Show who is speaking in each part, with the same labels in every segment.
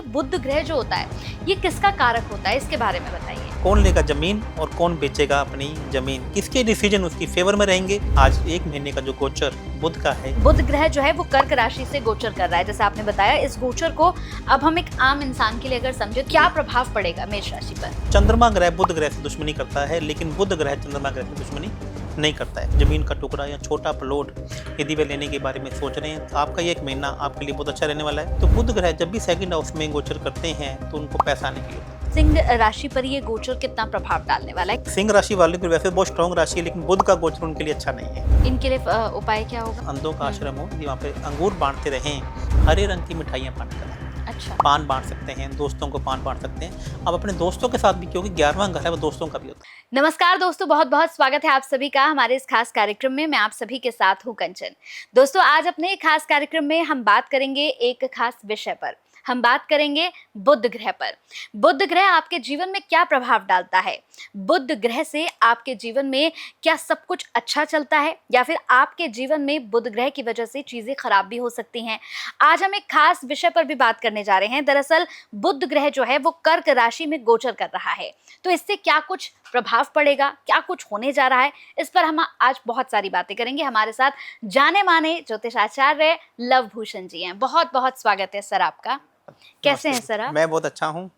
Speaker 1: बुध ग्रह जो होता है ये किसका कारक होता है, इसके बारे में बताइए।
Speaker 2: कौन लेगा जमीन और कौन बेचेगा अपनी जमीन, किसके डिसीजन उसकी फेवर में रहेंगे। आज एक महीने का जो गोचर बुध का है,
Speaker 1: बुध ग्रह जो है वो कर्क राशि से गोचर कर रहा है। जैसे आपने बताया, इस गोचर को अब हम एक आम इंसान के लिए अगर समझे, क्या प्रभाव पड़ेगा मेष राशि पर।
Speaker 2: चंद्रमा ग्रह बुध ग्रह से दुश्मनी करता है, लेकिन बुध ग्रह चंद्रमा ग्रह से दुश्मनी नहीं करता है। जमीन का टुकड़ा या छोटा प्लॉट यदि वे लेने के बारे में सोच रहे हैं तो आपका ये एक महीना आपके लिए बहुत अच्छा रहने वाला है। तो बुध ग्रह जब भी सेकंड हाउस में गोचर करते हैं तो उनको पैसा आने के लिए।
Speaker 1: सिंह राशि पर ये गोचर कितना प्रभाव डालने वाला है।
Speaker 2: सिंह राशि वाले की वैसे बहुत स्ट्रॉन्ग राशि है, लेकिन बुध का गोचर उनके लिए अच्छा नहीं है।
Speaker 1: इनके लिए उपाय क्या होगा।
Speaker 2: अंधों का आश्रम हो, वहाँ पे अंगूर बांटते रहें, हरे रंग की मिठाइयाँ बांट कर।
Speaker 1: अच्छा,
Speaker 2: पान बांट सकते हैं, दोस्तों को पान बांट सकते हैं। अब अपने दोस्तों के साथ भी, क्योंकि 11वां घर है वो दोस्तों का भी होता है।
Speaker 1: नमस्कार दोस्तों, बहुत बहुत स्वागत है आप सभी का हमारे इस खास कार्यक्रम में। मैं आप सभी के साथ हूँ कंचन। दोस्तों, आज अपने खास कार्यक्रम में हम बात करेंगे एक खास विषय पर। हम बात करेंगे बुध ग्रह पर। बुध ग्रह आपके जीवन में क्या प्रभाव डालता है, बुध ग्रह से आपके जीवन में क्या सब कुछ अच्छा चलता है, या फिर आपके जीवन में बुध ग्रह की वजह से चीजें खराब भी हो सकती हैं। आज हम एक खास विषय पर भी बात करने जा रहे हैं। दरअसल बुध ग्रह जो है वो कर्क राशि में गोचर कर रहा है, तो इससे क्या कुछ प्रभाव पड़ेगा, क्या कुछ होने जा रहा है, इस पर हम आज बहुत सारी बातें करेंगे। हमारे साथ जाने माने ज्योतिषाचार्य लव भूषण जी हैं। बहुत बहुत स्वागत है सर आपका। कैसे हैं सर आप।
Speaker 2: मैं बहुत अच्छा हूँ,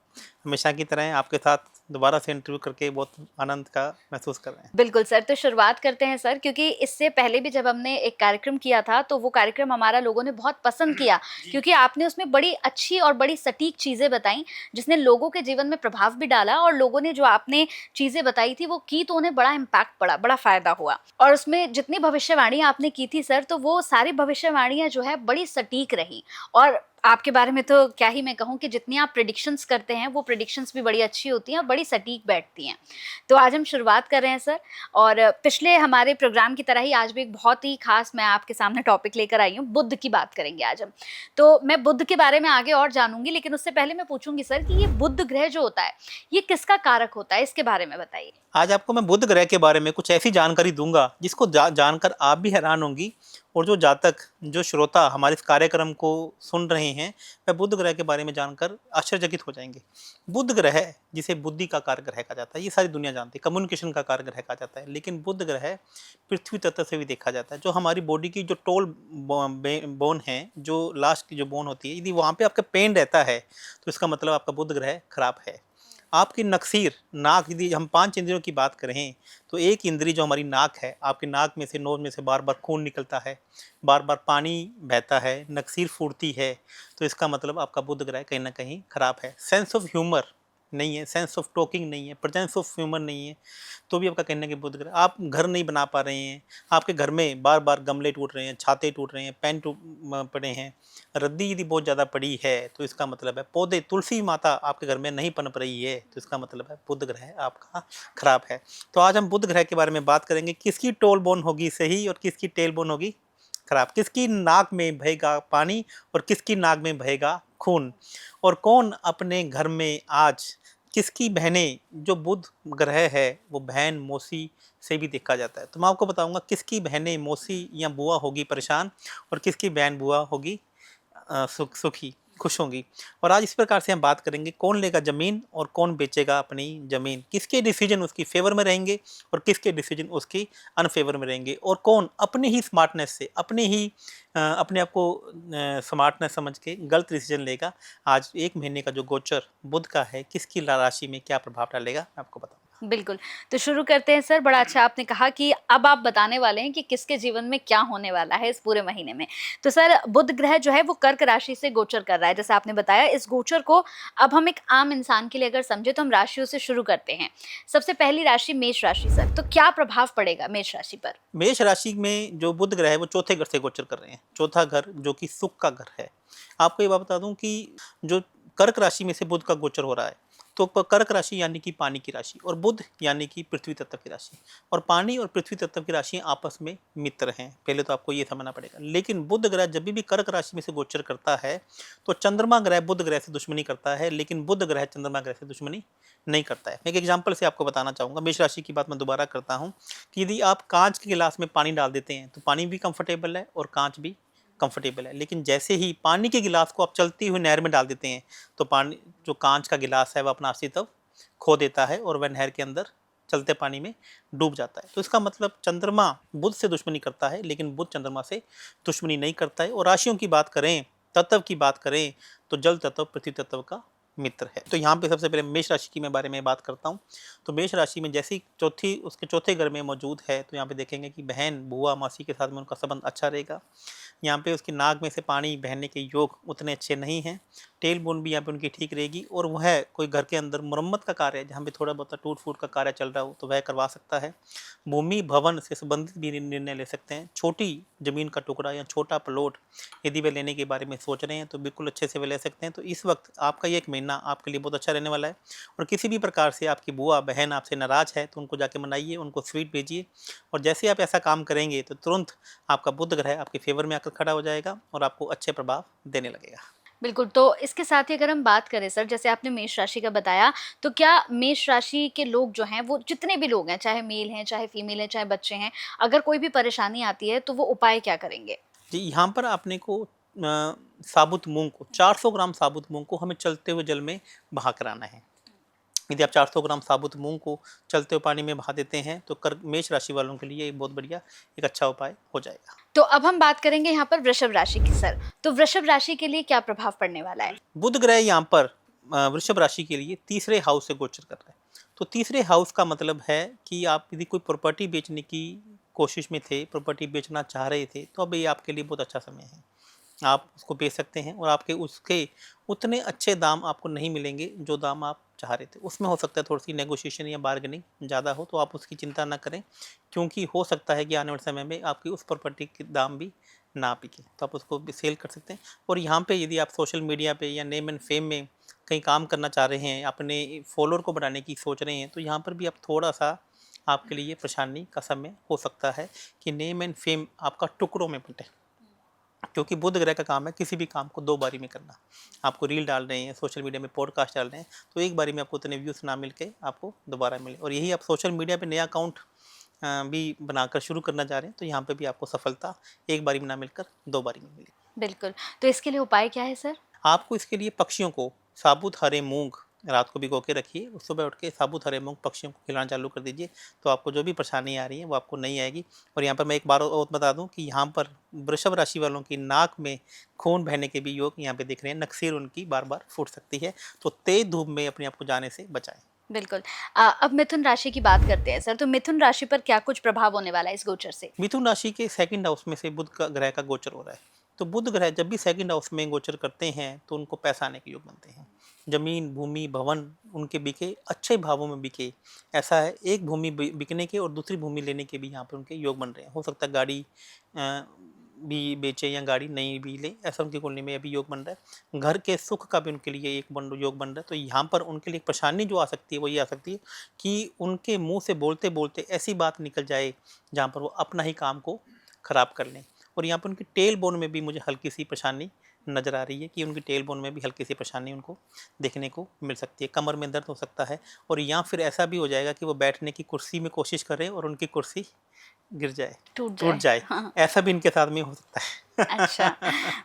Speaker 2: हमेशा की तरह आपके साथ दोबारा से इंटरव्यू करके बहुत आनंद का महसूस कर रहे हैं।
Speaker 1: बिल्कुल सर, तो शुरुआत करते हैं सर, क्योंकि इससे पहले भी जब हमने एक कार्यक्रम किया था तो वो कार्यक्रम हमारा लोगों ने बहुत पसंद किया, क्योंकि आपने उसमें बड़ी अच्छी और बड़ी सटीक चीज़ें बताई जिसने लोगों के जीवन में प्रभाव भी डाला, और लोगों ने जो आपने चीज़ें बताई थी वो की तो उन्हें बड़ा इम्पैक्ट पड़ा, बड़ा फायदा हुआ। और उसमें जितनी भविष्यवाणी आपने की थी सर, तो वो सारी भविष्यवाणियाँ जो है बड़ी सटीक रही। और आपके बारे में तो क्या ही मैं कहूँ कि जितनी आप प्रेडिक्शंस करते हैं वो प्रेडिक्शंस भी बड़ी अच्छी होती हैं और बड़ी सटीक बैठती हैं। तो आज हम शुरुआत कर रहे हैं सर, और पिछले हमारे प्रोग्राम की तरह ही आज भी एक बहुत ही खास मैं आपके सामने टॉपिक लेकर आई हूँ। बुध की बात करेंगे आज हम। तो मैं बुध के बारे में आगे और जानूंगी, लेकिन उससे पहले मैं पूछूंगी सर कि ये बुध ग्रह जो होता है ये किसका कारक होता है, इसके बारे में बताइए।
Speaker 2: आज आपको मैं बुध ग्रह के बारे में कुछ ऐसी जानकारी दूंगा जिसको जानकर आप भी हैरान होंगी, और जो जातक, जो श्रोता हमारे इस कार्यक्रम को सुन रहे हैं, वह बुध ग्रह के बारे में जानकर आश्चर्यचकित हो जाएंगे। बुध ग्रह जिसे बुद्धि का कारक ग्रह कहा जाता है, ये सारी दुनिया जानती है, कम्युनिकेशन का कारक ग्रह कहा जाता है। लेकिन बुध ग्रह पृथ्वी तत्व से भी देखा जाता है। जो हमारी बॉडी की जो टोल बोन है, जो लास्ट की जो बोन होती है, यदि वहाँ पे आपका पेन रहता है तो इसका मतलब आपका बुध ग्रह खराब है। आपकी नक्सीर नाक, यदि हम 5 इंद्रियों की बात करें तो एक इंद्री जो हमारी नाक है, आपके नाक में से, नोज में से बार बार खून निकलता है, बार बार पानी बहता है, नक्सीर फूटती है, तो इसका मतलब आपका बुध ग्रह कहीं ना कहीं खराब है। सेंस ऑफ ह्यूमर नहीं है, सेंस ऑफ टॉकिंग नहीं है, प्रेजेंस ऑफ ह्यूमर नहीं है, तो भी आपका कहना है कि बुध ग्रह। आप घर नहीं बना पा रहे हैं, आपके घर में बार बार गमले टूट रहे हैं, छाते टूट रहे हैं, पेन पड़े हैं, रद्दी यदि बहुत ज़्यादा पड़ी है तो इसका मतलब है पौधे, तुलसी माता आपके घर में नहीं पनप रही है, तो इसका मतलब है बुध ग्रह आपका खराब है। तो आज हम बुध ग्रह के बारे में बात करेंगे, किसकी टोल बोन होगी सही और किसकी टेल बोन होगी खराब, किसकी नाक में बहेगा पानी और किसकी नाक में बहेगा खून, और कौन अपने घर में आज किसकी बहनें, जो बुध ग्रह है वो बहन मौसी से भी देखा जाता है। तो मैं आपको बताऊंगा किसकी बहनें मौसी या बुआ होगी परेशान और किसकी बहन बुआ होगी सुखी, खुश होंगी। और आज इस प्रकार से हम बात करेंगे कौन लेगा ज़मीन और कौन बेचेगा अपनी ज़मीन, किसके डिसीजन उसकी फेवर में रहेंगे और किसके डिसीजन उसकी अनफेवर में रहेंगे, और कौन अपने ही स्मार्टनेस से, अपने आप को स्मार्टनेस समझ के गलत डिसीजन लेगा। आज एक महीने का जो गोचर बुध का है, किसकी राशि में क्या प्रभाव डालेगा, मैं आपको बताऊँ।
Speaker 1: बिल्कुल, तो शुरू करते हैं सर। बड़ा अच्छा आपने कहा कि अब आप बताने वाले हैं कि किसके जीवन में क्या होने वाला है इस पूरे महीने में। तो सर, बुध ग्रह जो है वो कर्क राशि से गोचर कर रहा है, जैसे आपने बताया। इस गोचर को अब हम एक आम इंसान के लिए अगर समझे तो हम राशियों से शुरू करते हैं। सबसे पहली राशि मेष राशि सर, तो क्या प्रभाव पड़ेगा मेष राशि पर।
Speaker 2: मेष राशि में जो बुध ग्रह है वो चौथे घर से गोचर कर रहे हैं, चौथा घर जो कि सुख का घर है। आपको ये बात बता दूं कि जो कर्क राशि में से बुध का गोचर हो रहा है, तो कर्क राशि यानी कि पानी की राशि, और बुध यानी कि पृथ्वी तत्व की राशि, और पानी और पृथ्वी तत्व की राशियां आपस में मित्र हैं, पहले तो आपको ये समझना पड़ेगा। लेकिन बुध ग्रह जब भी कर्क राशि में से गोचर करता है तो चंद्रमा ग्रह बुध ग्रह से दुश्मनी करता है, लेकिन बुध ग्रह चंद्रमा ग्रह से दुश्मनी नहीं करता है। मैं एक एग्जाम्पल से आपको बताना चाहूँगा। मेष राशि की बात मैं दोबारा करता हूँ कि यदि आप कांच के गिलास में पानी डाल देते हैं तो पानी भी कंफर्टेबल है और कांच भी कंफर्टेबल है। लेकिन जैसे ही पानी के गिलास को आप चलती हुई नहर में डाल देते हैं तो पानी, जो कांच का गिलास है, वह अपना अस्तित्व खो देता है और वह नहर के अंदर चलते पानी में डूब जाता है। तो इसका मतलब चंद्रमा बुध से दुश्मनी करता है, लेकिन बुध चंद्रमा से दुश्मनी नहीं करता है। और राशियों की बात करें, तत्व की बात करें, तो जल तत्व पृथ्वी तत्व का मित्र है। तो यहाँ पे सबसे पहले मेष राशि की मैं बारे में बात करता हूँ। तो मेष राशि में जैसी चौथी उसके चौथे घर में मौजूद है, तो यहाँ पे देखेंगे कि बहन, बुआ, मासी के साथ में उनका संबंध अच्छा रहेगा। यहाँ पे उसकी नाक में से पानी बहने के योग उतने अच्छे नहीं हैं। टेल बोन भी यहाँ पे उनकी ठीक रहेगी। और वह कोई घर के अंदर मुरम्मत का कार्य, जहाँ पे थोड़ा बहुत टूट फूट का कार्य चल रहा हो, तो वह करवा सकता है। भूमि भवन से संबंधित भी निर्णय ले सकते हैं। छोटी जमीन का टुकड़ा या छोटा प्लॉट यदि वे लेने के बारे में सोच रहे हैं तो बिल्कुल अच्छे से वे ले सकते हैं। तो इस वक्त आपका ये एक महीना आपके लिए बहुत अच्छा रहने वाला है। और किसी भी प्रकार से आपकी बुआ बहन आपसे नाराज़ है तो उनको जाके मनाइए, उनको स्वीट भेजिए। और जैसे आप ऐसा काम करेंगे तो तुरंत आपका बुध ग्रह आपके फेवर में आकर खड़ा हो जाएगा और आपको अच्छे प्रभाव देने लगेगा।
Speaker 1: बिल्कुल, तो इसके साथ ही अगर हम बात करें सर, जैसे आपने मेष राशि का बताया, तो क्या मेष राशि के लोग जो हैं, वो जितने भी लोग हैं, चाहे मेल हैं, चाहे फीमेल हैं, चाहे बच्चे हैं, अगर कोई भी परेशानी आती है तो वो उपाय क्या करेंगे?
Speaker 2: जी, यहाँ पर आपने को साबुत मूंग को 400 ग्राम साबुत मूंग को हमें चलते हुए जल में बहा कर आना है। यदि आप 400 ग्राम साबुत मूंग को चलते हुए पानी में बहा देते हैं तो मेष राशि वालों के लिए एक बहुत बढ़िया, एक अच्छा उपाय हो जाएगा।
Speaker 1: तो अब हम बात करेंगे यहाँ पर वृषभ राशि की सर। तो वृषभ राशि के लिए क्या प्रभाव पड़ने वाला है?
Speaker 2: बुध ग्रह यहाँ पर वृषभ राशि के लिए तीसरे हाउस से गोचर कर रहा है। तो तीसरे हाउस का मतलब है कि आप यदि कोई प्रॉपर्टी बेचने की कोशिश में थे, प्रॉपर्टी बेचना चाह रहे थे, तो अब ये आपके लिए बहुत अच्छा समय है। आप उसको बेच सकते हैं और आपके उसके उतने अच्छे दाम आपको नहीं मिलेंगे जो दाम आप चाह रहे थे। उसमें हो सकता है थोड़ी सी नेगोशिएशन या बार्गेनिंग ज़्यादा हो, तो आप उसकी चिंता ना करें, क्योंकि हो सकता है कि आने वाले समय में आपकी उस प्रॉपर्टी के दाम भी ना बिके, तो आप उसको भी सेल कर सकते हैं। और यहाँ पे यदि आप सोशल मीडिया पे या नेम एंड फेम में कहीं काम करना चाह रहे हैं, अपने फॉलोअर को बढ़ाने की सोच रहे हैं, तो यहाँ पर भी आप थोड़ा सा, आपके लिए परेशानी का समय हो सकता है कि नेम एंड फेम आपका टुकड़ों में बंटे, क्योंकि बुध ग्रह का काम है किसी भी काम को दो बारी में करना। आपको रील डाल रहे हैं, सोशल मीडिया में पॉडकास्ट डाल रहे हैं, तो एक बारी में आपको उतने व्यूज़ ना मिल के आपको दोबारा मिले। और यही आप सोशल मीडिया पे नया अकाउंट भी बनाकर शुरू करना चाह रहे हैं, तो यहाँ पे भी आपको सफलता एक बारी में ना मिलकर दो बारी में मिलेगी।
Speaker 1: बिल्कुल, तो इसके लिए उपाय क्या है सर?
Speaker 2: आपको इसके लिए पक्षियों को साबुत हरे मूंग रात को भिगो के रखिए, और सुबह उठ के साबुत हरे मूंग पक्षियों को खिलाना चालू कर दीजिए, तो आपको जो भी परेशानी आ रही है वो आपको नहीं आएगी। और यहाँ पर मैं एक बार और बता दूं कि यहाँ पर वृषभ राशि वालों की नाक में खून बहने के भी योग यहाँ पे दिख रहे हैं। नक्सीर उनकी बार बार फूट सकती है, तो तेज धूप में अपने आप को जाने से बचाएं।
Speaker 1: बिल्कुल। अब मिथुन राशि की बात करते हैं सर, तो मिथुन राशि पर क्या कुछ प्रभाव होने वाला है इस गोचर से?
Speaker 2: मिथुन राशि के सेकंड हाउस में से बुध का ग्रह का गोचर हो रहा है। तो बुध ग्रह जब भी सेकंड हाउस में गोचर करते हैं तो उनको पैसा आने के योग बनते हैं। जमीन, भूमि, भवन उनके बिके, अच्छे भावों में बिके। ऐसा है, एक भूमि बिकने के और दूसरी भूमि लेने के भी यहाँ पर उनके योग बन रहे हैं। हो सकता है गाड़ी भी बेचे या गाड़ी नहीं भी ले, ऐसा उनकी कुंडली में अभी योग बन रहा है। घर के सुख का भी उनके लिए एक योग बन रहा है। तो यहाँ पर उनके लिए परेशानी जो आ सकती है वो ये आ सकती है कि उनके मुंह से बोलते बोलते ऐसी बात निकल जाए जहाँ पर वो अपना ही काम को खराब कर लें। और यहाँ पर उनकी टेल बोन में भी मुझे हल्की सी परेशानी नज़र आ रही है कि उनकी टेल बोन में भी हल्की सी परेशानी उनको देखने को मिल सकती है। कमर में दर्द हो सकता है, और या फिर ऐसा भी हो जाएगा कि वो बैठने की कुर्सी में कोशिश करें और उनकी कुर्सी गिर जाए, टूट जाए।
Speaker 1: हाँ।
Speaker 2: ऐसा भी इनके साथ में हो सकता है।
Speaker 1: अच्छा,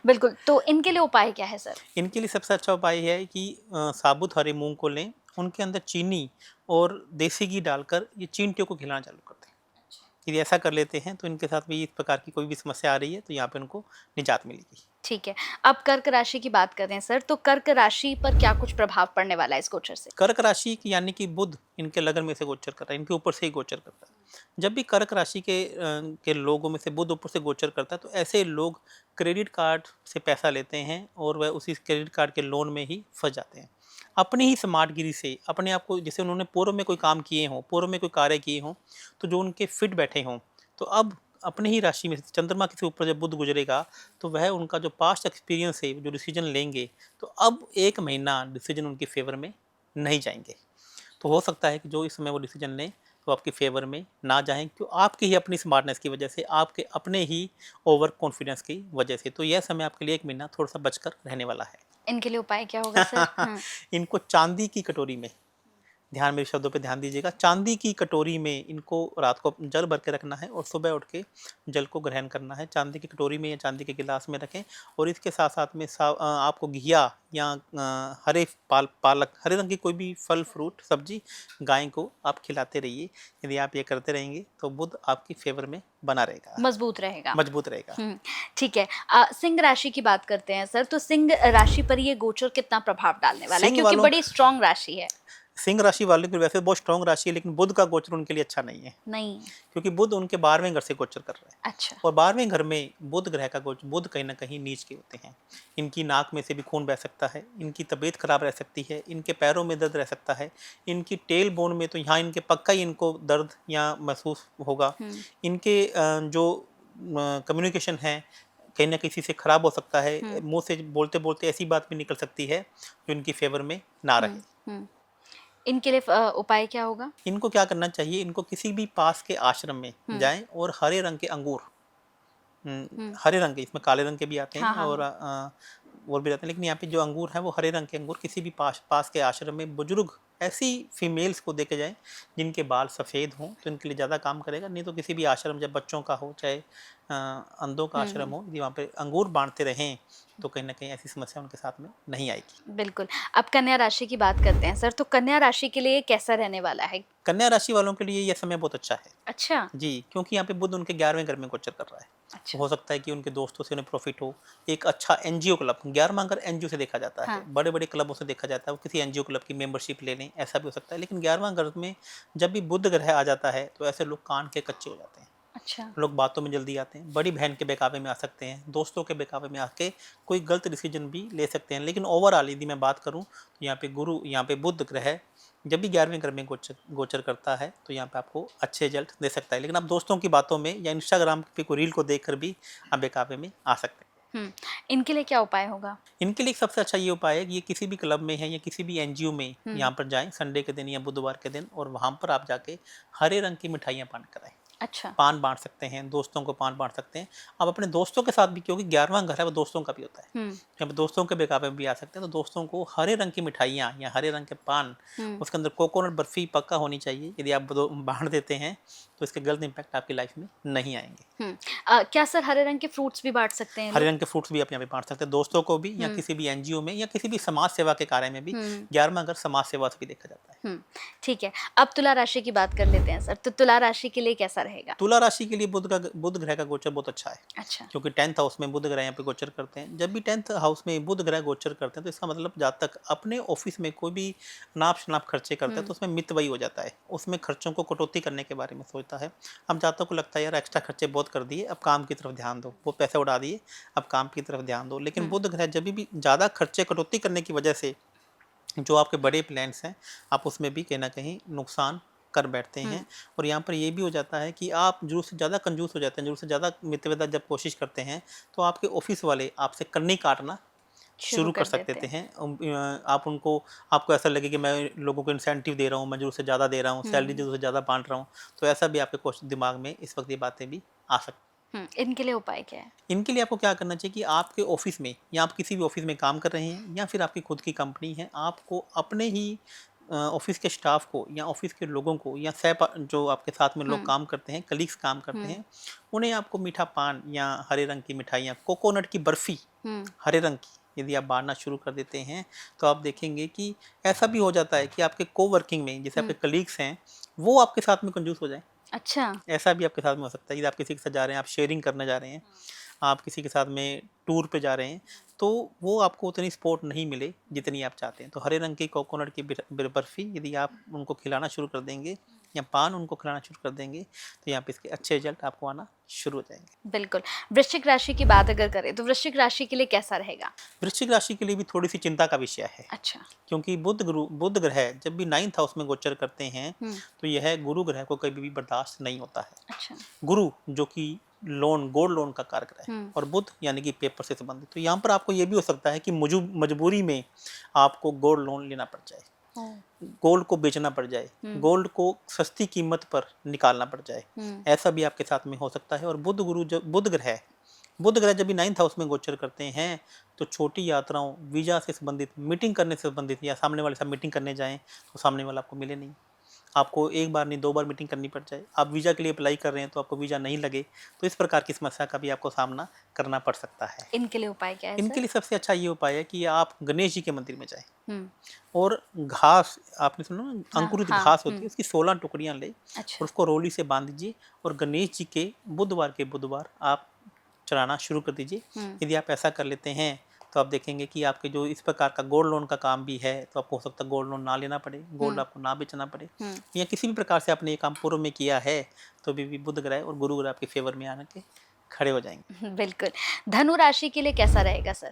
Speaker 1: बिल्कुल। तो इनके लिए उपाय क्या है सर?
Speaker 2: इनके लिए सबसे अच्छा उपाय है कि साबुत हरे मूंग को लें, उनके अंदर चीनी और देसी घी डालकर ये चींटियों को खिलाना चालू कर दें। यदि ऐसा कर लेते हैं तो इनके साथ भी इस प्रकार की कोई भी समस्या आ रही है तो यहाँ पे उनको निजात मिलेगी।
Speaker 1: ठीक है। अब कर्क राशि की बात करते हैं सर, तो कर्क राशि पर क्या कुछ प्रभाव पड़ने वाला है इस गोचर से?
Speaker 2: कर्क राशि की यानी कि बुध इनके लगन में से गोचर कर रहा है, इनके ऊपर से ही गोचर करता है। जब भी कर्क राशि के लोगों में से बुध ऊपर से गोचर करता है तो ऐसे लोग क्रेडिट कार्ड से पैसा लेते हैं और वह उसी क्रेडिट कार्ड के लोन में ही फंस जाते हैं। अपनी ही स्मार्टगिरी से अपने आप को, जैसे उन्होंने पूर्व में कोई काम किए हों, पूर्व में कोई कार्य किए हों, तो जो उनके फिट बैठे हों, तो अब अपनी ही राशि में चंद्रमा के ऊपर जब बुध गुजरेगा तो वह उनका जो पास्ट एक्सपीरियंस है, जो डिसीजन लेंगे, तो अब एक महीना डिसीजन उनके फेवर में नहीं जाएंगे। तो हो सकता है कि जो इस समय वो डिसीजन लें तो आपके फेवर में ना जाएं, क्यों? आपकी ही अपनी स्मार्टनेस की वजह से, आपके अपने ही ओवर कॉन्फिडेंस की वजह से। तो यह समय आपके लिए एक महीना थोड़ा सा बचकर रहने वाला है।
Speaker 1: इनके लिए उपाय क्या होगा सर?
Speaker 2: इनको चांदी की कटोरी में ध्यान, मेरे शब्दों पे ध्यान दीजिएगा। चांदी की कटोरी में इनको रात को जल भर के रखना है और सुबह उठ के जल को ग्रहण करना है। चांदी की कटोरी में या चांदी के गिलास में रखें और इसके साथ साथ में आपको घिया या हरे पालक, हरे रंग की कोई भी फल फ्रूट सब्जी गाय को आप खिलाते रहिए। यदि आप ये करते रहेंगे तो बुध आपकी फेवर में बना रहेगा,
Speaker 1: मजबूत रहेगा।
Speaker 2: मजबूत रहेगा।
Speaker 1: ठीक है। सिंह राशि की बात करते हैं सर, तो सिंह राशि पर ये गोचर कितना प्रभाव डालने वाला है,
Speaker 2: सिंह
Speaker 1: क्योंकि
Speaker 2: वालों
Speaker 1: बड़ी स्ट्रांग राशि है।
Speaker 2: सिंह राशि वालों की वैसे बहुत स्ट्रांग राशि है, लेकिन बुध का गोचर उनके लिए अच्छा नहीं है,
Speaker 1: नहीं।
Speaker 2: क्योंकि बुध उनके 12वें घर से गोचर कर रहा है।
Speaker 1: अच्छा।
Speaker 2: और 12वें घर में बुध ग्रह का गोचर, बुध कहीं ना कहीं नीच के होते हैं। इनकी नाक में से भी खून बह सकता है, इनकी तबीयत खराब रह सकती है, इनके पैरों में दर्द रह सकता है, इनकी टेल बोन में तो यहाँ इनके पक्का ही इनको दर्द या महसूस होगा। इनके जो कम्युनिकेशन है कहीं ना किसी से खराब हो सकता है, मुंह से बोलते बोलते ऐसी बात भी निकल सकती है जो इनकी फेवर में ना रहे।
Speaker 1: इनके लिए उपाय क्या होगा?
Speaker 2: इनको क्या करना चाहिए, इनको किसी भी पास के आश्रम में जाएं और हरे रंग के अंगूर, हरे रंग के, इसमें काले रंग के भी आते हैं,
Speaker 1: हाँ, हाँ,
Speaker 2: और भी रहते हैं, लेकिन यहाँ पे जो अंगूर है वो हरे रंग के अंगूर किसी भी पास के आश्रम में बुजुर्ग ऐसी फीमेल्स को देके जाएं जिनके बाल सफ़ेद हों, तो इनके लिए ज़्यादा काम करेगा। नहीं तो किसी भी आश्रम, जब बच्चों का हो चाहे अंधों का आश्रम हो, यदि वहाँ पे अंगूर बांटते रहें तो कहीं ना कहीं ऐसी समस्या उनके साथ में नहीं आएगी।
Speaker 1: बिल्कुल। अब कन्या राशि की बात करते हैं सर, तो कन्या राशि के लिए कैसा रहने वाला है?
Speaker 2: कन्या राशि वालों के लिए यह समय बहुत अच्छा है।
Speaker 1: अच्छा
Speaker 2: जी, क्योंकि यहाँ पे बुध उनके 11वें घर में गोचर कर रहा है।
Speaker 1: अच्छा।
Speaker 2: हो सकता है कि उनके दोस्तों से उन्हें प्रॉफिट हो। एक अच्छा एनजीओ क्लब, 11वां घर एनजीओ से देखा जाता है, बड़े बड़े क्लबों से देखा जाता है, वो किसी एनजीओ क्लब की मेंबरशिप ले लें, ऐसा भी हो सकता है। लेकिन 11वां घर में जब भी बुध ग्रह आ जाता है तो ऐसे लोग कान के कच्चे हो जाते हैं।
Speaker 1: अच्छा।
Speaker 2: लोग बातों में जल्दी आते हैं, बड़ी बहन के बहकावे में आ सकते हैं, दोस्तों के बहकावे में आके कोई गलत डिसीजन भी ले सकते हैं। लेकिन ओवरऑल यदि मैं बात करूँ तो यहाँ पे बुध ग्रह जब भी 11वें घर में गोचर करता है तो यहाँ पे आपको अच्छे रिजल्ट दे सकता है। लेकिन आप दोस्तों की बातों में या इंस्टाग्राम पे कोई रील को देखकर भी आप बहकावे में आ सकते हैं।
Speaker 1: इनके लिए क्या उपाय होगा?
Speaker 2: इनके लिए सबसे अच्छा ये उपाय है कि ये किसी भी क्लब में है या किसी भी एनजीओ में यहाँ पर जाएं संडे के दिन या बुधवार के दिन, और वहाँ पर आप जाके हरे रंग की मिठाइयाँ बांट कर आएं।
Speaker 1: अच्छा।
Speaker 2: पान बांट सकते हैं, दोस्तों को पान बांट सकते हैं। आप अपने दोस्तों के साथ भी, क्योंकि 11वां घर है वो दोस्तों का भी होता है, जब दोस्तों के बहकावे में भी आ सकते हैं, तो दोस्तों को हरे रंग की मिठाइयाँ या हरे रंग के पान, उसके अंदर कोकोनट बर्फी पक्का होनी चाहिए। यदि आप बांट देते हैं तो इसके गलत इम्पैक्ट आपकी लाइफ में नहीं आएंगे।
Speaker 1: क्या सर हरे रंग के फ्रूट्स भी बांट सकते हैं?
Speaker 2: हरे रंग के फ्रूट्स भी आप यहाँ पे बांट सकते हैं, दोस्तों को भी, या किसी भी एनजीओ में या किसी भी समाज सेवा के कार्य में भी। 11वां घर समाज सेवा से भी देखा जाता है।
Speaker 1: ठीक है। अब तुला राशि की बात कर लेते हैं सर, तो तुला राशि के लिए कैसा रहेगा?
Speaker 2: तुला राशि के लिए बुध ग्रह का गोचर बहुत अच्छा है।
Speaker 1: अच्छा।
Speaker 2: क्योंकि 10th हाउस में बुध ग्रह यहाँ पे गोचर करते हैं। जब भी 10th हाउस में बुध ग्रह गोचर करते हैं तो इसका मतलब जब तक अपने ऑफिस में कोई भी नाप शनाप खर्चे करते हैं तो उसमें मितव्ययी हो जाता है, उसमें खर्चों को कटौती करने के बारे में सोचता है। अब जातकों को लगता है यार एक्स्ट्रा खर्चे बहुत कर दिए, अब काम की तरफ ध्यान दो, वो पैसे उड़ा दिए, अब काम की तरफ ध्यान दो। लेकिन बुध ग्रह जब भी ज़्यादा खर्चे कटौती करने की वजह से जो आपके बड़े प्लान्स हैं आप उसमें भी कहीं ना कहीं नुकसान कर बैठते हैं। और यहाँ पर ये भी हो जाता है कि आप जरूरत से ज़्यादा कंजूस हो जाते हैं, जरूरत से ज़्यादा मितव्ययता जब कोशिश करते हैं तो आपके ऑफिस वाले आपसे करनी काटना शुरू कर सकते हैं। आपको ऐसा लगे कि मैं लोगों को इंसेंटिव दे रहा हूँ, मैं जरूरत से ज़्यादा दे रहा हूँ, सैलरी जरूरत से ज़्यादा बांट रहा हूँ, तो ऐसा भी आपके दिमाग में इस वक्त ये बातें भी आ सकती हैं।
Speaker 1: इनके लिए उपाय क्या है?
Speaker 2: इनके लिए आपको क्या करना चाहिए कि आपके ऑफिस में या आप किसी भी ऑफिस में काम कर रहे हैं या फिर आपकी खुद की कंपनी है, आपको अपने ही ऑफिस के स्टाफ को या ऑफिस के लोगों को या जो आपके साथ में लोग काम करते हैं, कलीग्स काम करते हैं, उन्हें आपको मीठा पान या हरे रंग की मिठाइयाँ, कोकोनट की बर्फ़ी हरे रंग की यदि आप बांटना शुरू कर देते हैं तो आप देखेंगे कि ऐसा भी हो जाता है कि आपके कोवर्किंग में जैसे आपके कलीग्स हैं वो आपके साथ में कंजूस हो जाएं।
Speaker 1: अच्छा।
Speaker 2: ऐसा भी आपके साथ में हो सकता है। यदि आप किसी के साथ जा रहे हैं, आप शेयरिंग करने जा रहे हैं, आप किसी के साथ में टूर पे जा रहे हैं, तो वो आपको उतनी सपोर्ट नहीं मिले जितनी आप चाहते हैं। तो हरे रंग की कोकोनट की बर्फ़ी यदि आप उनको खिलाना शुरू कर देंगे या पान उनको खिलाना शुरू कर देंगे तो यहाँ पे इसके अच्छे रिजल्ट आपको आना शुरू हो जाएंगे।
Speaker 1: बिल्कुल। वृश्चिक राशि की बात अगर करें तो वृश्चिक राशि के लिए कैसा रहेगा?
Speaker 2: वृश्चिक राशि के लिए भी थोड़ी सी चिंता का विषय है।
Speaker 1: अच्छा।
Speaker 2: क्योंकि बुध ग्रह जब भी 9th हाउस में गोचर करते हैं तो यह गुरु ग्रह को कभी भी बर्दाश्त नहीं होता है।
Speaker 1: अच्छा।
Speaker 2: गुरु जो कि गोल्ड लोन का कारक है और बुध यानी कि पेपर से संबंधित, तो यहाँ पर आपको ये भी हो सकता है कि मजबूरी में आपको गोल्ड लोन लेना पड़ जाए, गोल्ड को बेचना पड़ जाए, गोल्ड को सस्ती कीमत पर निकालना पड़ जाए, ऐसा भी आपके साथ में हो सकता है। और बुध ग्रह बुध ग्रह जब भी 9th हाउस में गोचर करते हैं तो छोटी यात्राओं, वीजा से संबंधित, मीटिंग करने से संबंधित, या सामने वाले साथ मीटिंग करने जाएं तो सामने वाला आपको मिले नहीं, आपको एक बार नहीं 2 बार मीटिंग करनी पड़ जाए, आप वीज़ा के लिए अप्लाई कर रहे हैं तो आपको वीज़ा नहीं लगे, तो इस प्रकार की समस्या का भी आपको सामना करना पड़ सकता है।
Speaker 1: इनके लिए उपाय क्या है
Speaker 2: इनके
Speaker 1: सर?
Speaker 2: लिए सबसे अच्छा ये उपाय है कि आप गणेश जी के मंदिर में जाएं
Speaker 1: हम्म।
Speaker 2: और घास, आपने सुना ना,
Speaker 1: हाँ
Speaker 2: अंकुरित
Speaker 1: हाँ।
Speaker 2: घास होती है, उसकी 16 टुकड़ियां ले और
Speaker 1: अच्छा।
Speaker 2: उसको रोली से बांध दीजिए और गणेश जी के बुधवार आप चढ़ाना शुरू कर दीजिए। यदि आप ऐसा कर लेते हैं तो आप देखेंगे कि आपके जो इस प्रकार का गोल्ड लोन का काम भी है तो आपको हो सकता है गोल्ड लोन ना लेना पड़े, गोल्ड आपको ना बेचना पड़े, या किसी भी प्रकार से आपने ये काम पूर्व में किया है तो भी बुध ग्रह और गुरु ग्रह आपके फेवर में आने के खड़े हो जाएंगे।
Speaker 1: बिल्कुल। धनु राशि के लिए कैसा रहेगा सर?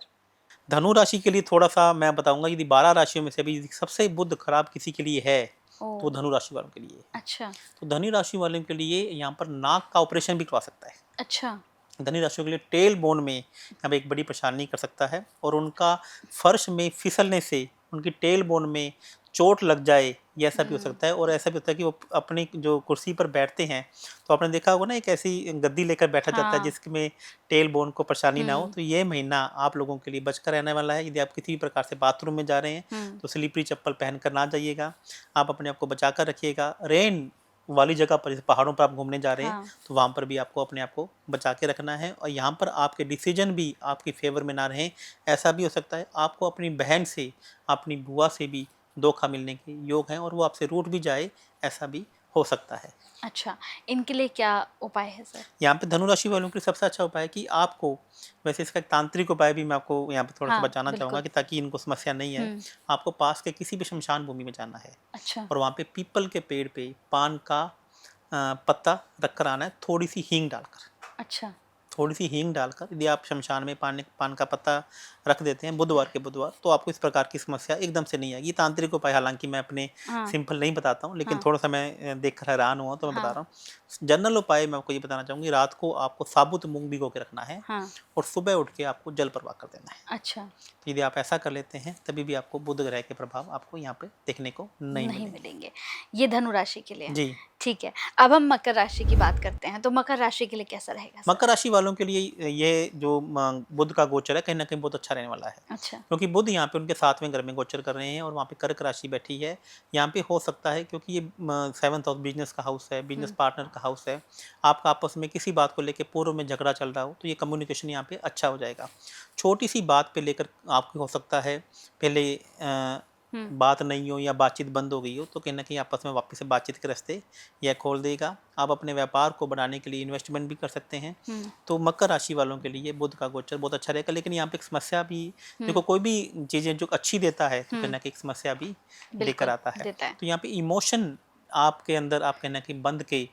Speaker 2: धनु राशि के लिए थोड़ा सा मैं बताऊंगा, यदि 12 राशियों में से अभी सबसे बुध खराब किसी के लिए है तो धनु राशि वालों के लिए।
Speaker 1: अच्छा।
Speaker 2: तो धनु राशि वालों के लिए यहाँ पर नाक का ऑपरेशन भी करवा सकता है।
Speaker 1: अच्छा।
Speaker 2: धनु राशियों के लिए टेल बोन में अब एक बड़ी परेशानी कर सकता है और उनका फर्श में फिसलने से उनकी टेल बोन में चोट लग जाए, ये ऐसा भी हो सकता है। और ऐसा भी होता है कि वो अपनी जो कुर्सी पर बैठते हैं तो आपने देखा होगा ना, एक ऐसी गद्दी लेकर बैठा जाता है जिसमें टेल बोन को परेशानी ना हो। तो ये महीना आप लोगों के लिए बचकर रहने वाला है। यदि आप किसी भी प्रकार से बाथरूम में जा रहे हैं तो स्लीपरी चप्पल पहनकर ना जाइएगा, आप अपने आप को बचा कर रखिएगा। रेन वाली जगह पर, जैसे पहाड़ों पर आप घूमने जा रहे हैं तो वहाँ पर भी आपको अपने आप को बचा के रखना है। और यहाँ पर आपके डिसीजन भी आपके फेवर में ना रहें। ऐसा भी हो सकता है आपको अपनी बहन से, अपनी बुआ से भी धोखा मिलने के योग हैं और वो आपसे रूठ भी जाए, ऐसा भी हो सकता है।
Speaker 1: अच्छा, इनके लिए क्या उपाय है सर?
Speaker 2: यहाँ पे धनु राशि वालों के लिए सबसे अच्छा उपाय है कि आपको, वैसे इसका एक तांत्रिक उपाय भी मैं आपको यहाँ पे थोड़ा सा बताना चाहूँगा कि ताकि इनको समस्या नहीं है। आपको पास के किसी भी शमशान भूमि में जाना है।
Speaker 1: अच्छा।
Speaker 2: और वहाँ पे पीपल के पेड़ पे पान का पत्ता रख कर आना है, थोड़ी सी हींग डालकर।
Speaker 1: अच्छा।
Speaker 2: थोड़ी सी हींग डालकर यदि आप शमशान में पान का पत्ता रख देते हैं बुधवार तो आपको इस प्रकार की समस्या एकदम से नहीं आएगी। तांत्रिक उपाय हालांकि मैं अपने सिंपल नहीं बताता हूँ, लेकिन थोड़ा सा मैं देखकर हैरान हुआ तो मैं बता रहा हूँ। जनरल उपाय मैं आपको ये बताना चाहूँगी, रात को आपको साबुत मूंग भिगो के रखना है और सुबह उठ के आपको जल प्रवाह कर देना है।
Speaker 1: अच्छा।
Speaker 2: तो यदि आप ऐसा कर लेते हैं तभी भी आपको बुध ग्रह के प्रभाव आपको यहाँ पे देखने को नहीं
Speaker 1: मिलेंगे। ये धनु राशि के लिए
Speaker 2: जी।
Speaker 1: ठीक है, अब हम मकर राशि की बात करते हैं। तो मकर राशि के लिए कैसा रहेगा?
Speaker 2: मकर राशि वालों के लिए ये जो बुध का गोचर है कहीं ना कहीं बहुत अच्छा रहने वाला है।
Speaker 1: अच्छा।
Speaker 2: क्योंकि बुध यहाँ पे उनके 7वें घर में गोचर कर रहे हैं और वहाँ पे कर्क राशि बैठी है। यहाँ पे हो सकता है क्योंकि ये 7th हाउस बिजनेस का हाउस है, बिजनेस पार्टनर का हाउस है, आपका आपस में किसी बात को लेकर पूर्व में झगड़ा चल रहा हो तो ये कम्युनिकेशन यहाँ पे अच्छा हो जाएगा। छोटी सी बात पे लेकर आपकी हो सकता है पहले बात नहीं हो या बातचीत बंद हो गई हो तो कहीं ना कहीं आपस में वापस से बातचीत के रास्ते यह खोल देगा। आप अपने व्यापार को बढ़ाने के लिए इन्वेस्टमेंट भी कर सकते हैं। तो मकर राशि वालों के लिए बुध का गोचर बहुत अच्छा रहेगा। लेकिन यहाँ पे एक समस्या भी, देखो कोई भी चीज़ें जो अच्छी देता है तो कहीं ना कहीं एक समस्या भी लेकर आता है। तो यहाँ पे इमोशन आपके अंदर आप कहीं ना कहीं बंद के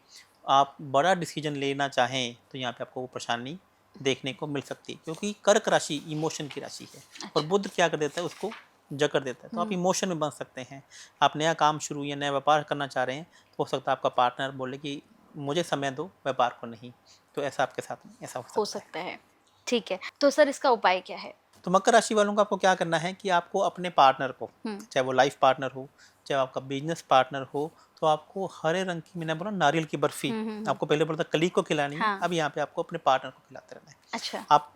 Speaker 2: आप बड़ा डिसीजन लेना चाहें तो यहाँ पे आपको वो परेशानी देखने को मिल सकती है, क्योंकि कर्क राशि इमोशन की राशि है और बुध क्या कर देता है, उसको जकड़ देता है। तो आप इमोशन में बन सकते हैं। आप नया काम शुरू या नया व्यापार करना चाह रहे हैं तो हो सकता है आपका पार्टनर बोले कि मुझे समय दो, व्यापार को नहीं। तो ऐसा आपके साथ में ऐसा हो सकता है।
Speaker 1: ठीक है, तो सर इसका उपाय क्या है?
Speaker 2: तो मकर राशि वालों को आपको क्या करना है कि आपको अपने पार्टनर को, चाहे वो लाइफ पार्टनर हो, चाहे आपका बिजनेस पार्टनर हो, तो आपको हरे रंग की, मैंने बोला नारियल की बर्फी, आपको पहले बोला था कलीग को खिलानी है, अब यहाँ पे आपको अपने पार्टनर को खिलाते रहना है।
Speaker 1: अच्छा।
Speaker 2: आप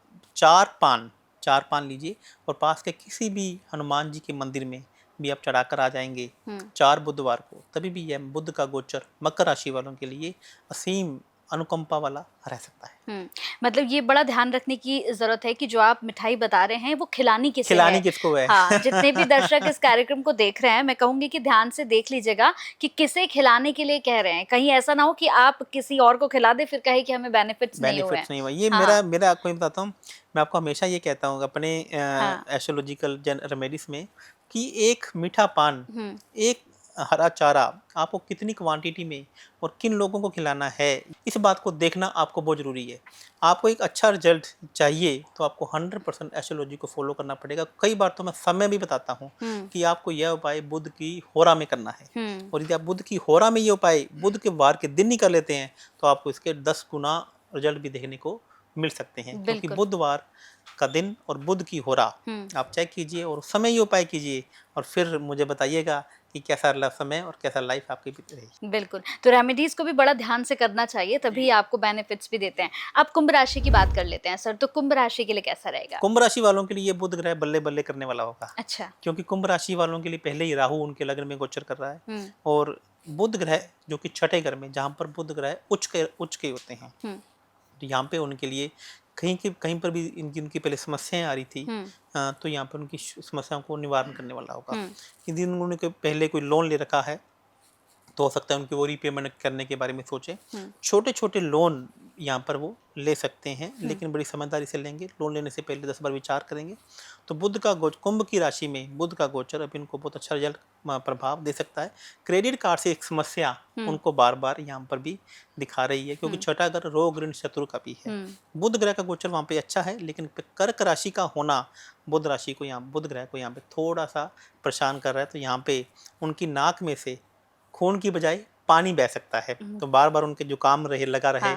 Speaker 2: 4 पान लीजिए और पास के किसी भी हनुमान जी के मंदिर में भी आप चढ़ाकर आ जाएंगे 4 बुधवार को, तभी भी यह बुध का गोचर मकर राशि वालों के लिए असीम अनुकंपा वाला रह सकता है।
Speaker 1: मतलब ये बड़ा ध्यान रखने की जरूरत है कि जो आप मिठाई बता रहे हैं वो खिलानी
Speaker 2: किसको है।
Speaker 1: हाँ, जितने भी दर्शक इस कार्यक्रम को देख रहे हैं, मैं कहूंगी कि ध्यान से देख लीजिएगा कि किसे खिलाने के लिए कह रहे हैं। कहीं ऐसा ना हो कि आप किसी और को खिला दे फिर कहे कि हमें बेनिफिट्स नहीं हुए।
Speaker 2: ये मेरा आपको बताता हूँ, मैं आपको हमेशा ये कहता हूँ अपने एस्ट्रोलॉजिकल रेमेडीज में कि एक मीठा पान, एक हरा चारा आपको कितनी क्वांटिटी में और किन लोगों को खिलाना है, इस बात को देखना आपको बहुत ज़रूरी है। आपको एक अच्छा रिजल्ट चाहिए तो आपको 100% एस्ट्रोलॉजी को फॉलो करना पड़ेगा। कई बार तो मैं समय भी बताता हूँ कि आपको यह उपाय बुध की होरा में करना है, और यदि आप बुध की होरा में ये उपाय बुध के वार के दिन ही कर लेते हैं तो आपको इसके 10 गुना रिजल्ट भी देखने को मिल सकते हैं। क्योंकि बुधवार का दिन और बुध की होरा आप चेक कीजिए और उस समय ये उपाय कीजिए और फिर मुझे बताइएगा कि कैसा समय और कैसा लाइफ आपकी रही।
Speaker 1: बिल्कुल, तो रेमेडीज को भी बड़ा ध्यान से करना चाहिए, तभी आपको बेनिफिट्स भी देते हैं। अब कुंभ राशि की बात कर लेते हैं सर, तो कुंभ राशि के लिए कैसा रहेगा?
Speaker 2: कुंभ राशि वालों के लिए ये बुध ग्रह बल्ले बल्ले करने वाला होगा।
Speaker 1: अच्छा।
Speaker 2: क्योंकि कुंभ राशि वालों के लिए पहले ही राहु उनके लग्न में गोचर कर रहा है
Speaker 1: हम्म
Speaker 2: और बुध ग्रह जो कि छठे घर में, जहाँ पर बुध ग्रह उच्च के होते हैं,
Speaker 1: हम्म
Speaker 2: तो यहाँ पे उनके लिए कहीं पर भी इनकी पहले समस्याएं आ रही थी, तो यहाँ पर उनकी समस्याओं को निवारण करने वाला होगा। यदि उन्होंने पहले कोई लोन ले रखा है तो हो सकता है उनकी वो रीपेमेंट करने के बारे में सोचें। छोटे छोटे लोन यहाँ पर वो ले सकते हैं, लेकिन बड़ी समझदारी से लेंगे। लोन लेने से पहले 10 बार विचार करेंगे। तो बुध का कुंभ की राशि में बुध का गोचर अब इनको बहुत अच्छा रिजल्ट प्रभाव दे सकता है। क्रेडिट कार्ड से एक समस्या उनको बार बार यहाँ पर भी दिखा रही है, क्योंकि छठा घर रोग ऋण शत्रु का भी है। बुध ग्रह का गोचर वहाँ पे अच्छा है, लेकिन कर्क राशि का होना बुध ग्रह को यहाँ पे थोड़ा सा परेशान कर रहा है। तो यहाँ पे उनकी नाक में से खून की बजाय पानी बह सकता है, तो बार बार उनके जुकाम लगा रहे।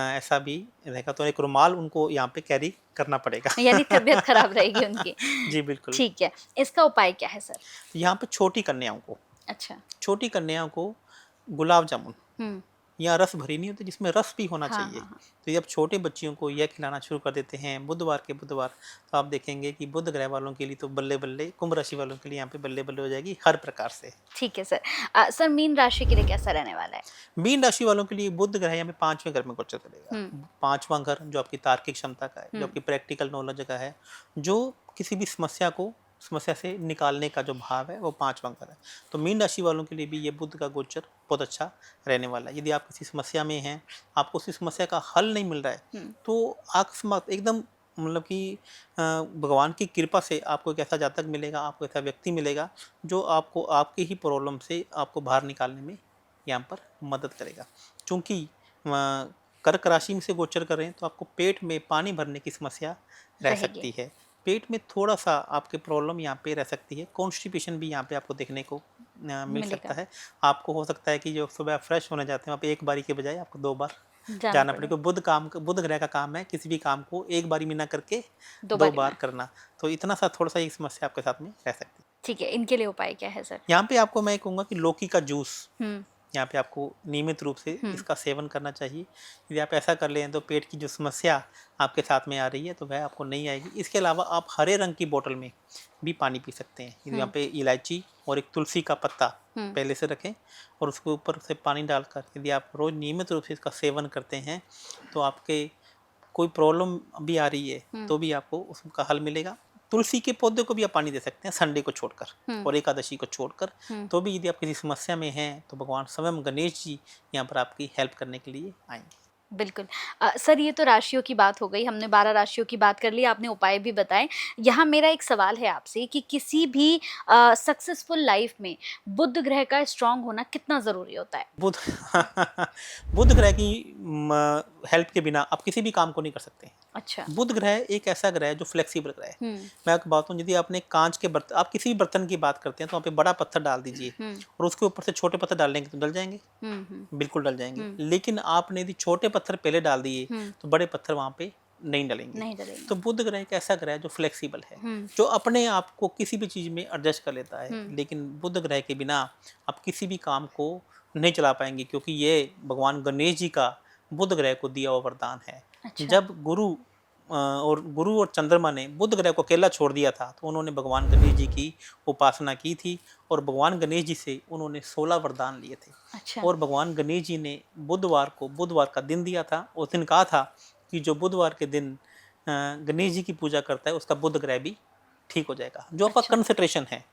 Speaker 2: ऐसा भी रहेगा, तो एक रुमाल उनको यहाँ पे कैरी करना पड़ेगा।
Speaker 1: यानी तबीयत खराब रहेगी उनकी।
Speaker 2: जी बिल्कुल।
Speaker 1: ठीक है, इसका उपाय क्या है सर?
Speaker 2: यहाँ पे छोटी कन्याओं को गुलाब जामुन या रस भरी नहीं होती, जिसमें रस भी होना चाहिए। तो जब छोटे बच्चियों को यह खिलाना शुरू कर देते हैं बुधवार, तो आप देखेंगे कि बुध ग्रह वालों के लिए तो बल्ले बल्ले, कुंभ राशि वालों के लिए यहाँ पे बल्ले बल्ले हो जाएगी हर प्रकार से।
Speaker 1: ठीक है सर। सर मीन राशि के लिए कैसा रहने वाला है?
Speaker 2: मीन राशि वालों के लिए बुध ग्रह यहाँ पे 5वें घर में गोचर करेगा। 5वां घर जो आपकी तार्किक क्षमता का है, जो आपकी प्रैक्टिकल नॉलेज का है, जो किसी भी समस्या से निकालने का जो भाव है, वो 5वां घर है। तो मीन राशि वालों के लिए भी ये बुध का गोचर बहुत अच्छा रहने वाला है। यदि आप किसी समस्या में हैं, आपको उसी समस्या का हल नहीं मिल रहा है, तो अकस्मात एकदम मतलब कि भगवान की कृपा से आपको एक ऐसा जातक मिलेगा, आपको ऐसा व्यक्ति मिलेगा जो आपको आपकी ही प्रॉब्लम से आपको बाहर निकालने में यहाँ पर मदद करेगा। चूँकि कर्क राशि में से गोचर कर रहे हैं, तो आपको पेट में पानी भरने की समस्या रह सकती है। पेट में थोड़ा सा आपके प्रॉब्लम यहाँ पे रह सकती है। कॉन्स्टिपेशन भी यहाँ पे आपको देखने को मिल सकता है। आपको हो सकता है कि जो सुबह फ्रेश होने जाते हैं, वहाँ पे एक बारी के बजाय आपको 2 बार जाना पड़ेगा। बुध ग्रह का काम है किसी भी काम को एक बारी में ना करके 2 बार करना। तो इतना सा थोड़ा सा एक समस्या आपके साथ में रह सकती है।
Speaker 1: ठीक है, इनके लिए उपाय क्या है सर?
Speaker 2: यहाँ पे आपको मैं कहूँगा कि लौकी का जूस यहाँ पे आपको नियमित रूप से इसका सेवन करना चाहिए। यदि आप ऐसा कर लें तो पेट की जो समस्या आपके साथ में आ रही है, तो वह आपको नहीं आएगी। इसके अलावा आप हरे रंग की बोतल में भी पानी पी सकते हैं। यदि यहाँ पे इलायची और एक तुलसी का पत्ता पहले से रखें और उसके ऊपर से पानी डालकर यदि आप रोज नियमित रूप से इसका सेवन करते हैं, तो आपके कोई प्रॉब्लम भी आ रही है तो भी आपको उसका हल मिलेगा। तुलसी के पौधे को भी आप पानी दे सकते हैं संडे को छोड़कर और एकादशी को छोड़कर। तो भी यदि आप किसी समस्या में हैं, तो भगवान स्वयं गणेश जी यहाँ पर आपकी हेल्प करने के लिए आएंगे।
Speaker 1: बिल्कुल। सर ये तो राशियों की बात हो गई, हमने 12 राशियों की बात कर ली, आपने उपाय भी बताए। यहाँ मेरा एक सवाल है आपसे कि किसी भी सक्सेसफुल लाइफ में बुध ग्रह का स्ट्रांग होना कितना ज़रूरी होता है?
Speaker 2: बुध ग्रह की हेल्प के बिना आप किसी भी काम को नहीं कर सकते।
Speaker 1: अच्छा।
Speaker 2: बुध ग्रह एक ऐसा ग्रह है जो फ्लेक्सिबल ग्रह है। मैं आपको बात हूँ, यदि आपने कांच के बर्तन, आप किसी भी बर्तन की बात करते हैं, तो वहाँ पे बड़ा पत्थर डाल दीजिए और उसके ऊपर से छोटे पत्थर डालेंगे तो डल जाएंगे। बिल्कुल डल जाएंगे। लेकिन आपने यदि छोटे पत्थर पहले डाल दिए तो बड़े पत्थर वहाँ पे नहीं डलेंगे। तो बुध ग्रह एक ऐसा ग्रह है जो फ्लेक्सिबल है, जो अपने आप को किसी भी चीज में एडजस्ट कर लेता है। लेकिन बुध ग्रह के बिना आप किसी भी काम को नहीं चला पाएंगे, क्योंकि ये भगवान गणेश जी का बुध ग्रह को दिया हुआ वरदान है। अच्छा। जब गुरु और चंद्रमा ने बुध ग्रह को अकेला छोड़ दिया था, तो उन्होंने भगवान गणेश जी की उपासना की थी और भगवान गणेश जी से उन्होंने 16 वरदान लिए थे। अच्छा। और भगवान गणेश जी ने बुधवार का दिन दिया था। उस दिन कहा था कि जो बुधवार के दिन गणेश जी की पूजा करता है, उसका बुध ग्रह भी ठीक हो जाएगा। जो आपका कंसंट्रेशन है,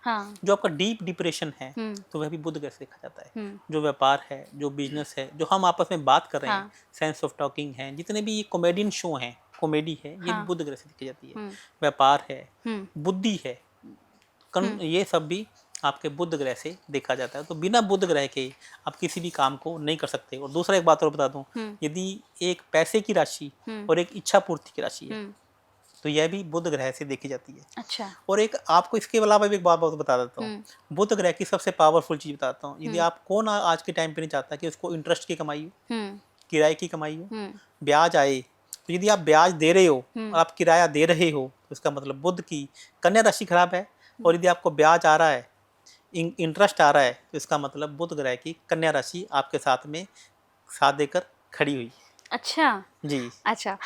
Speaker 2: जो आपका डीप डिप्रेशन है, तो वह भी बुध ग्रह से देखा जाता है। जो व्यापार है, जो बिजनेस है, जो हम आपस में बात कर रहे हैं, सेंस ऑफ टॉकिंग है, जितने भी ये कॉमेडियन शो हैं, कॉमेडी है, ये भी बुध ग्रह से देखी जाती है। व्यापार है, बुद्धि है, ये सब भी आपके बुध ग्रह से देखा जाता है। तो बिना बुध ग्रह के आप किसी भी काम को नहीं कर सकते। और दूसरा एक बात और बता दूं, यदि एक पैसे की राशि और एक इच्छा पूर्ति की राशि है, तो यह भी बुध ग्रह से देखी जाती है। अच्छा। और एक आपको इसके अलावा भी एक बात बता देता हूँ, बुध ग्रह की सबसे पावरफुल चीज बताता हूँ। यदि आप कौन आज के टाइम पे नहीं चाहता कि उसको इंटरेस्ट की कमाई हो, किराए की कमाई हो, ब्याज आए, तो यदि आप ब्याज दे रहे हो और आप किराया दे रहे हो तो इसका मतलब बुध की कन्या राशि खराब है। और यदि आपको ब्याज आ रहा है, इंटरेस्ट आ रहा है, तो इसका मतलब बुध ग्रह की कन्या राशि आपके साथ में साथ देकर खड़ी हुई है।
Speaker 1: अच्छा।
Speaker 2: जी।
Speaker 1: अच्छा।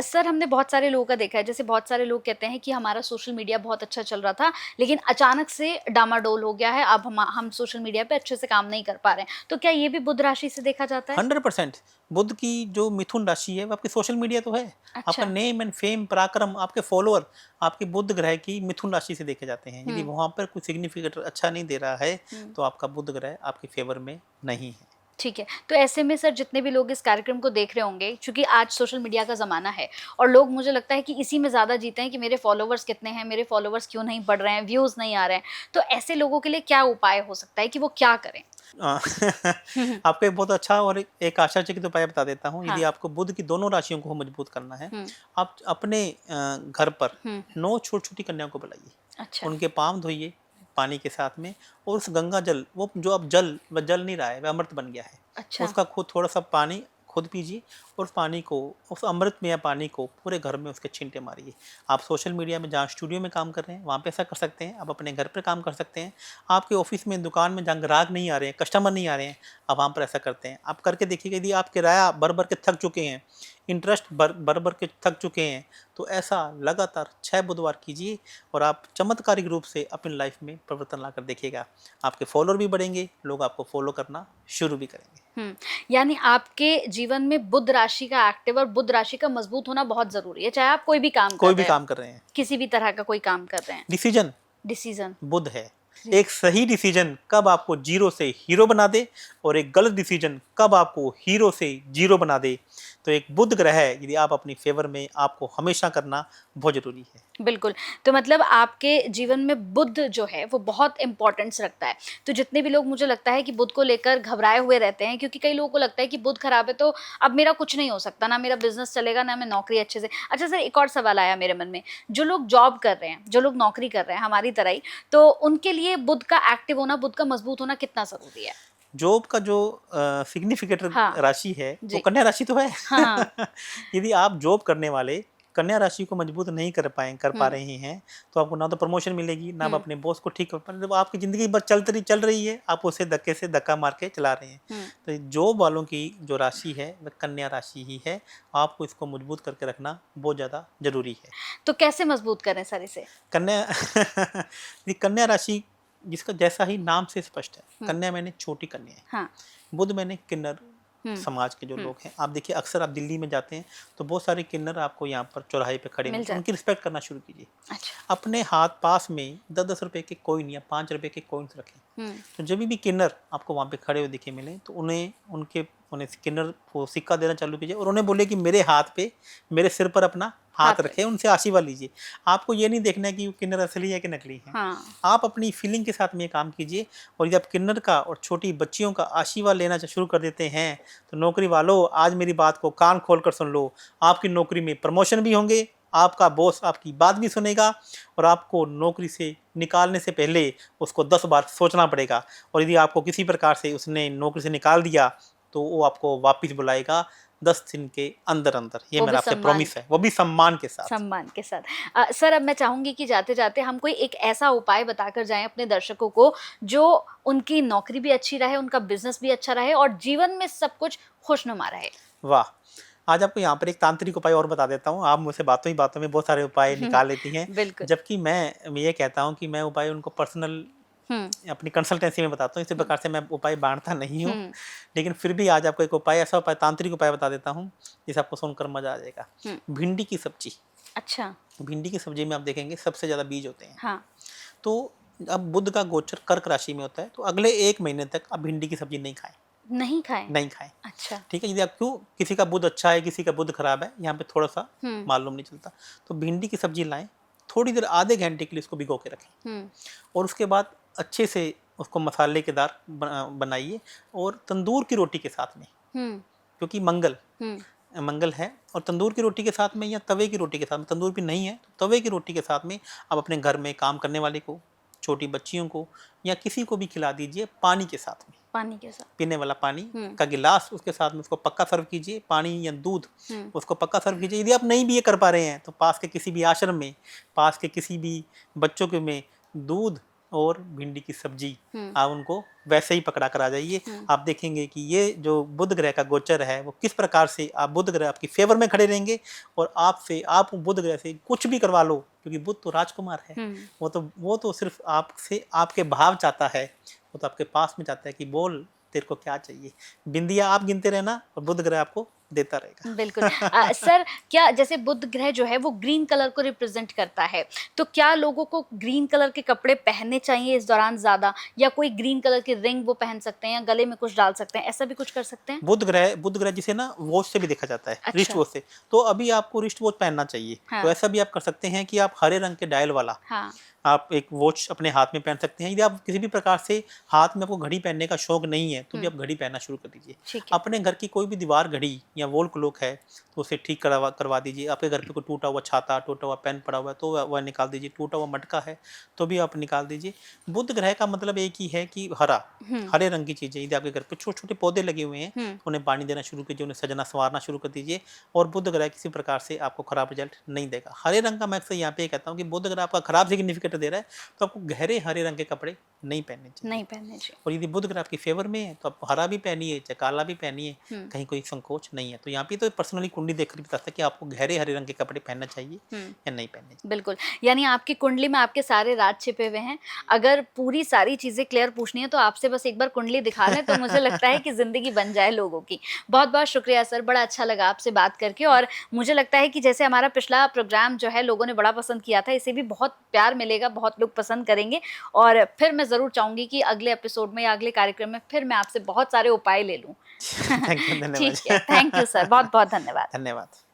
Speaker 1: सर हमने बहुत सारे लोगों का देखा है, जैसे बहुत सारे लोग कहते हैं कि हमारा सोशल मीडिया बहुत अच्छा चल रहा था लेकिन अचानक से डामाडोल हो गया है, अब हम सोशल मीडिया पे अच्छे से काम नहीं कर पा रहे हैं, तो क्या ये भी बुध राशि से देखा जाता है?
Speaker 2: 100% बुध की जो मिथुन राशि है वो आपकी सोशल मीडिया तो है। आपका
Speaker 1: अच्छा।
Speaker 2: नेम एंड फेम, पराक्रम, आपके फॉलोअर आपके बुध ग्रह की मिथुन राशि से देखे जाते हैं। यदि वहां पर कोई सिग्निफिकेंट अच्छा नहीं दे रहा है तो आपका बुध ग्रह आपके फेवर में नहीं है।
Speaker 1: ठीक है, तो ऐसे में सर जितने भी लोग इस कार्यक्रम को देख रहे होंगे, क्योंकि आज सोशल मीडिया का ज़माना है और लोग मुझे लगता है कि इसी में ज़्यादा जीते हैं कि मेरे फॉलोवर्स कितने हैं, मेरे फॉलोवर्स क्यों नहीं बढ़ रहे हैं, व्यूज़ नहीं आ रहे हैं, तो ऐसे लोगों के लिए क्या उपाय हो सकता है कि वो क्या करें?
Speaker 2: आ, आपको एक बहुत अच्छा और एक आश्चर्यचकित उपाय बता देता हूँ। यदि
Speaker 1: हाँ।
Speaker 2: आपको बुध की दोनों राशियों को मजबूत करना है,
Speaker 1: हुँ।
Speaker 2: आप अपने घर पर
Speaker 1: हुँ।
Speaker 2: 9 छोटी छोटी कन्याओं को बुलाइए,
Speaker 1: अच्छा।
Speaker 2: उनके पाँव धोइए पानी के साथ में, और उस गंगा जल, वो जो अब जल वह जल नहीं रहा है, वह अमृत बन गया है,
Speaker 1: अच्छा।
Speaker 2: उसका खुद थोड़ा सा पानी खुद पीजिए और उस पानी को, उस अमृतमय पानी को पूरे घर में उसके छींटे मारिए। आप सोशल मीडिया में जहाँ स्टूडियो में काम कर रहे हैं वहाँ पे ऐसा कर सकते हैं, आप अपने घर पर काम कर सकते हैं, आपके ऑफिस में, दुकान में जहाँ ग्राहक नहीं आ रहे हैं, कस्टमर नहीं आ रहे हैं, आप वहाँ पर ऐसा करते हैं। आप करके देखिएगा, यदि आप किराया भर भर के थक चुके हैं, इंटरेस्ट भर भर के थक चुके हैं, तो ऐसा लगातार 6 बुधवार कीजिए और आप चमत्कारिक रूप से अपनी लाइफ में परिवर्तन लाकर देखिएगा। आपके फॉलोअर भी बढ़ेंगे, लोग आपको फॉलो करना शुरू भी करेंगे।
Speaker 1: यानी आपके जीवन में बुध राशि का एक्टिव और बुध राशि का मजबूत होना बहुत ज़रूरी है, चाहे आप कोई भी काम कर
Speaker 2: कोई भी
Speaker 1: रहे हैं,
Speaker 2: काम कर रहे हैं,
Speaker 1: किसी भी तरह का कोई काम कर रहे हैं।
Speaker 2: Decision
Speaker 1: decision.
Speaker 2: बुध है। एक सही डिसीजन कब आपको जीरो से हीरो बना दे और एक गलत डिसीजन कब आपको हीरो से जीरो बना दे, तो एक बुध ग्रह है यदि आप अपनी फेवर में, आपको हमेशा करना बहुत जरूरी है।
Speaker 1: बिल्कुल, तो मतलब आपके जीवन में बुध जो है वो बहुत इम्पोर्टेंस रखता है, तो जितने भी लोग मुझे लगता है कि बुध को लेकर घबराए हुए रहते हैं, क्योंकि कई लोगों को लगता है कि बुध खराब है तो अब मेरा कुछ नहीं हो सकता, ना मेरा बिजनेस चलेगा, ना मैं नौकरी अच्छे से। अच्छा सर, एक और सवाल आया मेरे मन में, जो लोग जॉब कर रहे हैं, जो लोग नौकरी कर रहे हैं हमारी तरह ही, तो उनके लिए बुध का एक्टिव होना, बुध का मजबूत होना कितना ज़रूरी है?
Speaker 2: जॉब का जो सिग्निफिकेंट
Speaker 1: हाँ।
Speaker 2: राशि है वो
Speaker 1: जी।
Speaker 2: कन्या राशि तो है।
Speaker 1: हाँ।
Speaker 2: यदि आप जॉब करने वाले कन्या राशि को मजबूत नहीं कर पा रहे हैं, तो आपको ना तो प्रमोशन मिलेगी, ना आप अपने बॉस को ठीक कर पा रहे, जब आपकी जिंदगी बस चल रही है, आप उसे धक्के से धक्का मार के चला रहे हैं। तो जॉब वालों की जो राशि है वह कन्या राशि ही है, आपको इसको मजबूत करके रखना बहुत ज़्यादा जरूरी है।
Speaker 1: तो कैसे मजबूत करें सर इसे?
Speaker 2: कन्या ये कन्या राशि जिसका जैसा ही नाम से स्पष्ट है, कन्या मैंने छोटी कन्या है,
Speaker 1: हाँ।
Speaker 2: बुध मैंने किन्नर समाज के जो लोग हैं। आप देखिए अक्सर आप दिल्ली में जाते हैं तो बहुत सारे किन्नर आपको यहाँ पर चौराहे पे खड़े मिलते हैं, उनकी रिस्पेक्ट करना शुरू कीजिए।
Speaker 1: अच्छा।
Speaker 2: अपने हाथ पास में 10-10 रुपए के कॉइन या 5 रुपए के कॉइन्स रखें। तो जब भी किन्नर आपको वहाँ पे खड़े हुए दिखे मिले तो उन्हें किन्नर को सिक्का देना चालू कीजिए और उन्हें बोले कि मेरे हाथ पे, मेरे सिर पर अपना हाथ रखे, उनसे आशीर्वाद लीजिए। आपको ये नहीं देखना है कि वो किन्नर असली है कि नकली है।
Speaker 1: हाँ।
Speaker 2: आप अपनी फीलिंग के साथ में ये काम कीजिए, और जब किन्नर का और छोटी बच्चियों का आशीर्वाद लेना शुरू कर देते हैं तो नौकरी वालों, आज मेरी बात को कान खोल कर सुन लो, आपकी नौकरी में प्रमोशन भी होंगे, आपका बॉस आपकी बात भी सुनेगा और आपको नौकरी से निकालने से पहले उसको 10 बार सोचना पड़ेगा। और यदि आपको किसी प्रकार से उसने नौकरी से निकाल दिया तो वो आपको वापस बुलाएगा 10 दिन के अंदर अंदर। ये मेरा आपसे प्रॉमिस है, वो भी सम्मान के साथ।
Speaker 1: सम्मान के साथ। सर अब मैं चाहूंगी कि जाते जाते हम कोई एक ऐसा उपाय बताकर जाएं अपने दर्शकों को जो उनकी नौकरी भी अच्छी रहे, उनका बिजनेस भी अच्छा रहे और जीवन में सब कुछ खुशनुमा रहे।
Speaker 2: वाह, आज आपको यहाँ पर एक तांत्रिक उपाय और बता देता हूँ। आप मुझसे बातों ही बातों में बहुत सारे उपाय निकाल लेती हैं, जबकि मैं ये कहता हूँ कि मैं उपाय उनको पर्सनल अपनी कंसल्टेंसी में बताता हूँ। इसी प्रकार से मैं उपाय बांटता नहीं हूँ, लेकिन फिर भी आज आपको एक उपाय, ऐसा उपाय, तांत्रिक उपाय बता देता हूँ जिसे आपको सुनकर मजा आ जाएगा। भिंडी की सब्जी। अच्छा। भिंडी की सब्जी में आप देखेंगे सबसे ज्यादा बीज होते हैं। हाँ। तो अब बुध का गोचर कर्क राशि में होता है, तो अगले 1 महीने तक आप भिंडी की सब्जी नहीं खाएं। नहीं खाएं। अच्छा। ठीक है। यदि आप क्यों, किसी का बुध अच्छा है, किसी का बुध खराब है, यहाँ पे थोड़ा सा मालूम नहीं चलता। तो भिंडी की सब्जी लाएं, थोड़ी देर, आधे घंटे के लिए इसको भिगो के रखें और उसके बाद अच्छे से उसको मसाले के दार बनाइए और तंदूर की रोटी के साथ में, क्योंकि मंगल है, और तंदूर की रोटी के साथ में या तवे की रोटी के साथ में, तंदूर भी नहीं है तो तवे की रोटी के साथ में आप अपने घर में काम करने वाले को, छोटी बच्चियों को या किसी को भी खिला दीजिए पानी के साथ में,
Speaker 1: पानी के साथ,
Speaker 2: पीने वाला पानी का गिलास उसके साथ में उसको पक्का सर्व कीजिए, पानी या दूध उसको पक्का सर्व कीजिए। यदि आप नहीं भी ये कर पा रहे हैं तो पास के किसी भी आश्रम में, पास के किसी भी बच्चों के में दूध और भिंडी की सब्जी आप उनको वैसे ही पकड़ा कर आ जाइए। आप देखेंगे कि ये जो बुध ग्रह का गोचर है वो किस प्रकार से आप बुध ग्रह आपकी फेवर में खड़े रहेंगे और आप बुध ग्रह से कुछ भी करवा लो, क्योंकि बुध तो राजकुमार है, वो तो सिर्फ आपसे आपके भाव चाहता है, वो तो आपके पास में चाहता है कि बोल तेरे को क्या चाहिए। बिंदिया आप गिनते रहना और बुध ग्रह आपको देता रहेगा।
Speaker 1: बिल्कुल। सर, क्या जैसे बुध ग्रह जो है वो ग्रीन कलर को रिप्रेजेंट करता है, तो क्या लोगों को ग्रीन कलर के कपड़े पहनने चाहिए इस दौरान ज्यादा, या कोई ग्रीन कलर की रिंग वो पहन सकते हैं या गले में कुछ डाल सकते हैं, ऐसा भी कुछ कर सकते हैं?
Speaker 2: बुध ग्रह जिसे ना वॉच से भी देखा जाता है,
Speaker 1: अच्छा।
Speaker 2: रिस्ट वॉच से, तो अभी आपको रिस्ट वॉच पहनना चाहिए।
Speaker 1: हाँ।
Speaker 2: तो ऐसा भी आप कर सकते हैं कि आप हरे रंग के डायल वाला आप एक वॉच अपने हाथ में पहन सकते हैं। यदि आप किसी भी प्रकार से हाथ में आपको घड़ी पहनने का शौक नहीं है तो भी आप घड़ी पहनना शुरू कर दीजिए। अपने घर की कोई भी दीवार घड़ी या वॉल क्लॉक है तो उसे ठीक करवा दीजिए। आपके घर पे कोई टूटा हुआ छाता, टूटा हुआ पेन पड़ा हुआ है तो वह निकाल दीजिए, टूटा हुआ मटका है तो भी आप निकाल दीजिए। बुध ग्रह का मतलब एक ही है कि हरे रंग की चीजें, यदि आपके घर पे छोटे छोटे पौधे लगे हुए हैं उन्हें पानी देना शुरू कीजिए, उन्हें सजना संवारना शुरू कर दीजिए और बुध ग्रह किसी प्रकार से आपको खराब रिजल्ट नहीं देगा। हरे रंग का मैं अक्सर यहाँ पे कहता हूँ कि बुध ग्रह आपका खराब सिग्निफिकेट दे रहा है तो आपको गहरे हरे रंग के कपड़े नहीं पहनने चाहिए। और यदि बुध ग्रह आपकी फेवर में है तो आप हरा भी पहनिए चाहे काला भी पहनिए, कहीं कोई संकोच नहीं है। तो यहाँ पे तो पर्सनली कुंडली देखकर बता सकते कि आपको गहरे हरे रंग के कपड़े पहनना चाहिए या नहीं पहनने चाहिए।
Speaker 1: बिल्कुल, यानी आपकी कुंडली में आपके सारे राज छिपे हुए हैं। अगर पूरी सारी चीजें क्लियर पूछनी है तो आपसे बस एक बार कुंडली दिखा लें तो मुझे लगता है कि जिंदगी बन जाए लोगों की। बहुत बहुत शुक्रिया सर, बड़ा अच्छा लगा आपसे बात करके, और मुझे लगता है कि जैसे हमारा पिछला प्रोग्राम जो है लोगों ने बड़ा पसंद किया था, इसे भी बहुत प्यार मिलेगा, बहुत लोग पसंद करेंगे। और फिर मैं जरूर चाहूंगी कि अगले एपिसोड में या अगले कार्यक्रम में फिर मैं आपसे बहुत सारे उपाय ले लूं। ठीक है, थैंक यू सर, बहुत बहुत धन्यवाद।
Speaker 2: धन्यवाद।